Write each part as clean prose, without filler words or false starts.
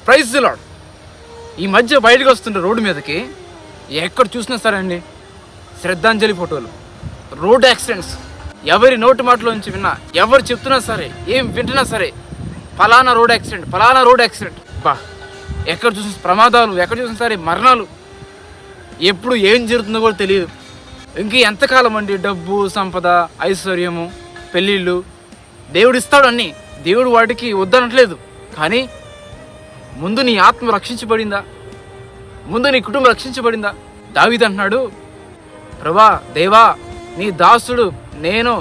Praise the lord. ఈ మధ్య బయటకు వస్తుంటే రోడ్డు మీదకి ఎక్కడ చూసినా సరే అండి శ్రద్ధాంజలి ఫోటోలు, రోడ్ యాక్సిడెంట్స్. ఎవరి నోటి మాటలోంచి విన్నా, ఎవరు చెప్తున్నా సరే, ఏం వింటున్నా సరే, ఫలానా రోడ్ యాక్సిడెంట్, ఫలానా రోడ్ యాక్సిడెంట్. బా, ఎక్కడ చూసిన ప్రమాదాలు, ఎక్కడ చూసినా సరే మరణాలు. ఎప్పుడు ఏం జరుగుతుందో కూడా తెలియదు. ఇంక ఎంతకాలం అండి డబ్బు, సంపద, ఐశ్వర్యము, పెళ్ళిళ్ళు. దేవుడు ఇస్తాడు అన్నీ, దేవుడు వాటికి వద్దనట్లేదు. కానీ ముందు నీ ఆత్మ రక్షించబడిందా? ముందు నీ కుటుంబం రక్షించబడిందా? దావీదు అంటున్నాడు, ప్రభా దేవా, నీ దాసుడు నేను,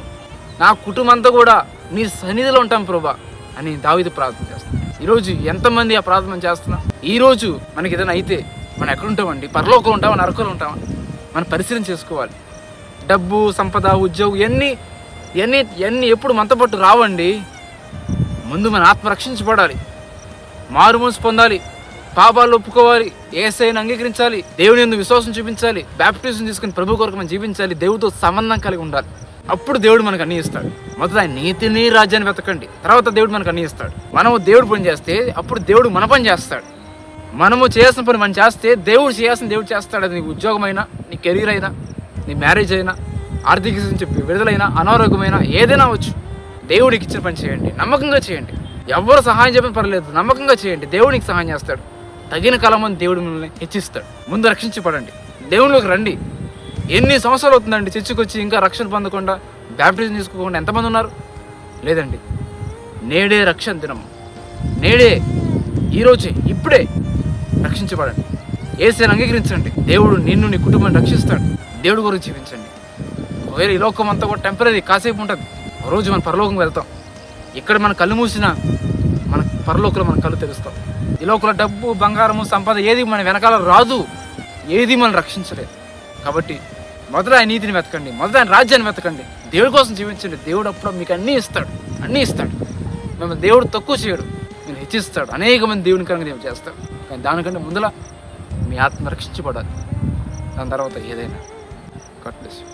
నా కుటుంబం అంతా కూడా నీ సన్నిధిలో ఉంటాం ప్రభా అని దావీదు ప్రార్థన చేస్తాను. ఈరోజు ఎంతమంది ఆ ప్రార్థన చేస్తున్నా? ఈరోజు మనకి ఏదైనా అయితే మనం ఎక్కడుంటామండి? పరలోకం ఉంటామా, నరకంలో ఉంటామా? మనం పరిశీలన చేసుకోవాలి. డబ్బు, సంపద, ఉద్యోగం ఇవన్నీ ఎప్పుడు మనతో పాటు రావండి. ముందు మన ఆత్మ రక్షించబడాలి, మారుమనసు పొందాలి, పాపాలు ఒప్పుకోవాలి, యేసయ్యను అంగీకరించాలి, దేవుని యందు విశ్వాసం చూపించాలి, బాప్టిజం తీసుకుని ప్రభు కొరకు మనం జీవించాలి, దేవుడితో సంబంధం కలిగి ఉండాలి. అప్పుడు దేవుడు మనకు అన్నీ ఇస్తాడు. మొదట ఆయన నీతిని, రాజ్యాన్ని వెతకండి, తర్వాత దేవుడు మనకు అన్నీ ఇస్తాడు. మనము దేవుడు పని చేస్తే అప్పుడు దేవుడు మన పని చేస్తాడు. మనము చేయాల్సిన పని మనం చేస్తే దేవుడు చేయాల్సిన దేవుడు చేస్తాడు. అది నీ ఉద్యోగమైనా, నీ కెరీర్ అయినా, నీ మ్యారేజ్ అయినా, ఆర్థిక నుంచి విడుదలైనా, అనారోగ్యమైనా, ఏదైనా వచ్చు. దేవుడికి ఇచ్చిన పని చేయండి, నమ్మకంగా చేయండి. ఎవరు సహాయం చెప్పిన పర్లేదు, నమ్మకంగా చేయండి. దేవుడికి సహాయం చేస్తాడు. తగిన కాలం మంది దేవుడు మిమ్మల్ని హెచ్చిస్తాడు. ముందు రక్షించబడండి, దేవుళ్ళకి రండి. ఎన్ని సంవత్సరాలు అవుతుందండి చర్చికి వచ్చి ఇంకా రక్షణ పొందకుండా, బ్యాప్టిజం తీసుకోకుండా ఎంతమంది ఉన్నారు? లేదండి. నేడే రక్షణ దినము, నేడే, ఈరోజే, ఇప్పుడే రక్షించబడండి. యేసుని అంగీకరించండి. దేవుడు నిన్ను, నీ కుటుంబాన్ని రక్షిస్తాడు. దేవుడి గురించి జీవించండి. ఒకవేళ ఈ లోకం అంతా కూడా టెంపరీ, కాసేపు ఉంటుంది. ఒక రోజు మనం పరలోకం వెళ్తాం. ఇక్కడ మన కళ్ళు మూసినా మన పరలోకంలో మన కళ్ళు తెరుస్తాం. ఈ లోకంలో డబ్బు, బంగారము, సంపద ఏది మన వెనకాల రాదు, ఏది మనం రక్షించలేదు. కాబట్టి మొదట ఆయన నీతిని వెతకండి, మొదట ఆయన రాజ్యాన్ని వెతకండి, దేవుడి కోసం జీవించండి. దేవుడు అప్పుడు మీకు అన్నీ ఇస్తాడు. మిమ్మల్ని దేవుడు తక్కువ చేయడు, నేను హెచ్చిస్తాడు. అనేక మంది దేవుని కనుక నేను చేస్తాడు. కానీ దానికంటే ముందులా మీ ఆత్మ రక్షించబడాలి, దాని తర్వాత ఏదైనా. God bless you.